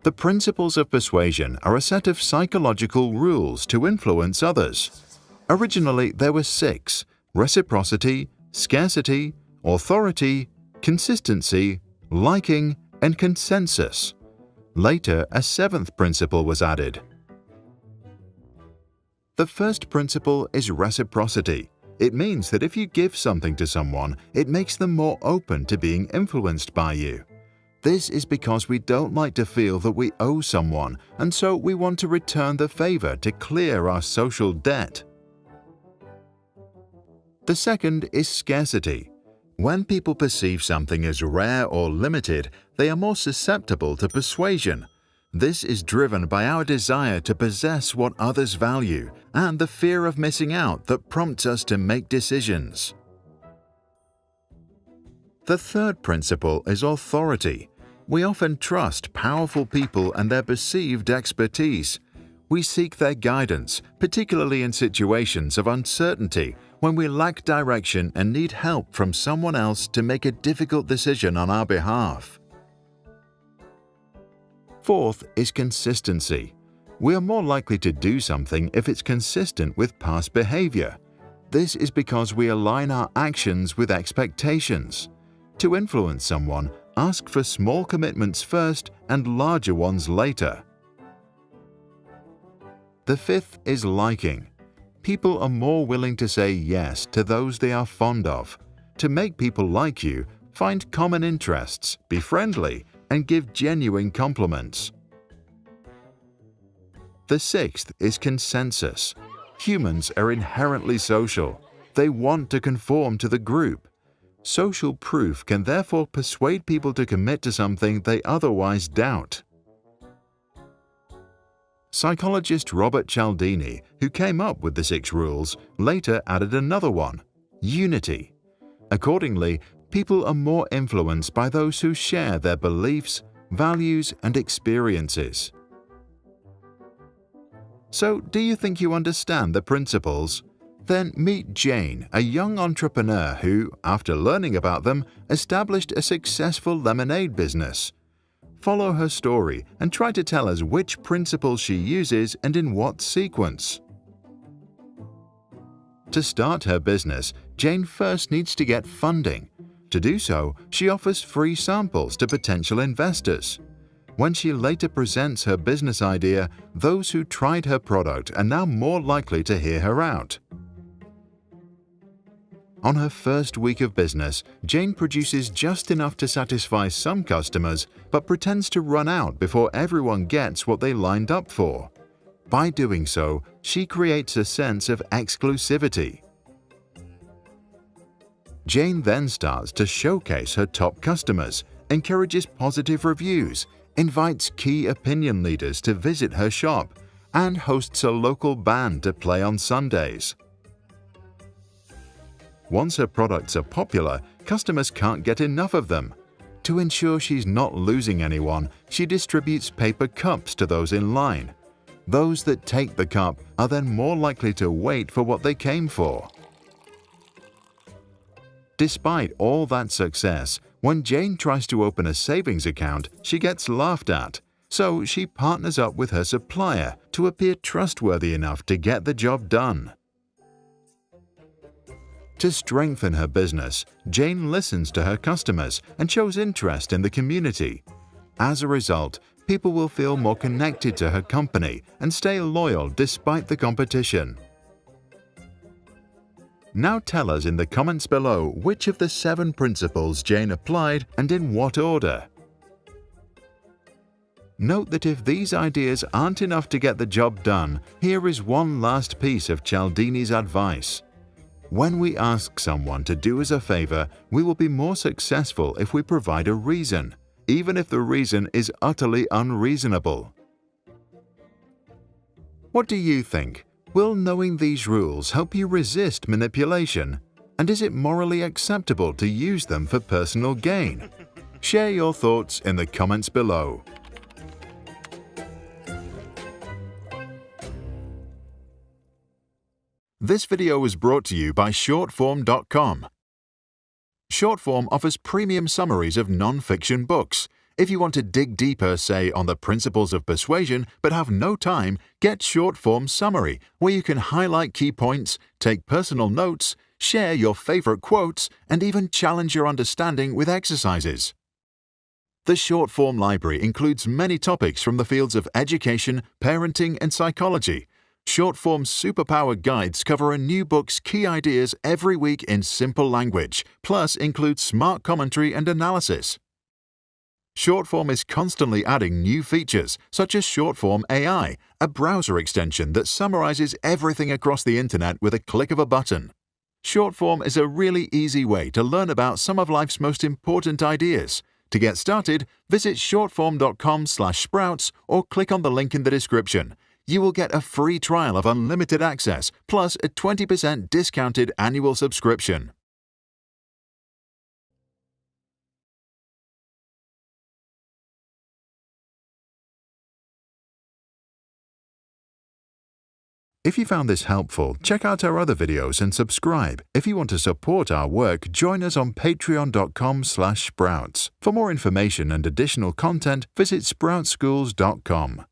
The principles of persuasion are a set of psychological rules to influence others. Originally, there were 6: reciprocity, scarcity, authority, consistency, liking, and consensus. Later, a 7th principle was added. The first principle is reciprocity. It means that if you give something to someone, it makes them more open to being influenced by you. This is because we don't like to feel that we owe someone, and so we want to return the favor to clear our social debt. The second is scarcity. When people perceive something as rare or limited, they are more susceptible to persuasion. This is driven by our desire to possess what others value and the fear of missing out that prompts us to make decisions. The third principle is authority. We often trust powerful people and their perceived expertise. We seek their guidance, particularly in situations of uncertainty, when we lack direction and need help from someone else to make a difficult decision on our behalf. Fourth is consistency. We are more likely to do something if it's consistent with past behavior. This is because we align our actions with expectations. To influence someone, ask for small commitments first and larger ones later. The fifth is liking. People are more willing to say yes to those they are fond of. To make people like you, find common interests, be friendly, and give genuine compliments. The sixth is consensus. Humans are inherently social. They want to conform to the group. Social proof can therefore persuade people to commit to something they otherwise doubt. Psychologist Robert Cialdini, who came up with the 6 rules, later added another one: unity. Accordingly, people are more influenced by those who share their beliefs, values, and experiences. So, do you think you understand the principles? Then meet Jane, a young entrepreneur who, after learning about them, established a successful lemonade business. Follow her story and try to tell us which principles she uses and in what sequence. To start her business, Jane first needs to get funding. To do so, she offers free samples to potential investors. When she later presents her business idea, those who tried her product are now more likely to hear her out. On her first week of business, Jane produces just enough to satisfy some customers, but pretends to run out before everyone gets what they lined up for. By doing so, she creates a sense of exclusivity. Jane then starts to showcase her top customers, encourages positive reviews, invites key opinion leaders to visit her shop, and hosts a local band to play on Sundays. Once her products are popular, customers can't get enough of them. To ensure she's not losing anyone, she distributes paper cups to those in line. Those that take the cup are then more likely to wait for what they came for. Despite all that success, when Jane tries to open a savings account, she gets laughed at. So she partners up with her supplier to appear trustworthy enough to get the job done. To strengthen her business, Jane listens to her customers and shows interest in the community. As a result, people will feel more connected to her company and stay loyal despite the competition. Now tell us in the comments below which of the 7 principles Jane applied and in what order. Note that if these ideas aren't enough to get the job done, here is one last piece of Cialdini's advice. When we ask someone to do us a favor, we will be more successful if we provide a reason, even if the reason is utterly unreasonable. What do you think? Will knowing these rules help you resist manipulation? And is it morally acceptable to use them for personal gain? Share your thoughts in the comments below. This video was brought to you by shortform.com. Shortform offers premium summaries of non-fiction books. If you want to dig deeper, say, on the principles of persuasion, but have no time, get Shortform Summary, where you can highlight key points, take personal notes, share your favorite quotes, and even challenge your understanding with exercises. The Shortform Library includes many topics from the fields of education, parenting, and psychology. Shortform's superpowered guides cover a new book's key ideas every week in simple language, plus include smart commentary and analysis. Shortform is constantly adding new features, such as Shortform AI, a browser extension that summarizes everything across the internet with a click of a button. Shortform is a really easy way to learn about some of life's most important ideas. To get started, visit shortform.com/sprouts or click on the link in the description. You will get a free trial of unlimited access, plus a 20% discounted annual subscription. If you found this helpful, check out our other videos and subscribe. If you want to support our work, join us on patreon.com/sprouts. For more information and additional content, visit sproutschools.com.